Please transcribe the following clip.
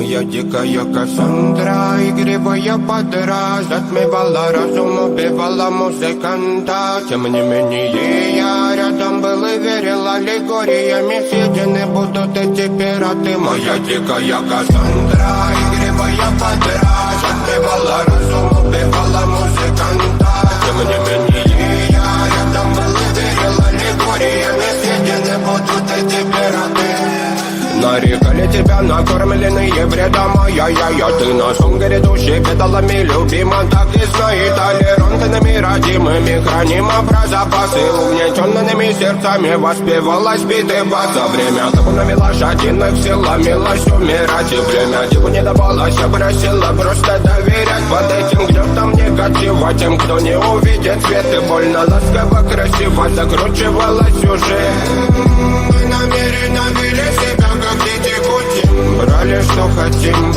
Моя дикая Кассандра, игривая подра, затмевала разум, убивала музыканта. Тем не менее я рядом был и верил аллегориями, съедены будут эти пираты. Моя дикая Кассандра, игривая подра, затмевала разум, убивала музыканта. Тем не менее я рядом был и верил аллегориями, съедены будут эти пираты. Нарекали тебя накормленные бредом, ай-яй-яй. Ты на сон грядущий педалами любима. Так и знает толерантными родимыми. Храним про запасы угнетенными сердцами. Воспевалась биты бас. За время табунами лошадиных сил ломилась умирать. И время диву не давалось, просила просто доверять. Под этим гнетом негатива тем, кто не увидит свет. И больно ласково, красиво закручивала сюжет. Мы намеренно вели себя как дети кутим. Брали что хотим,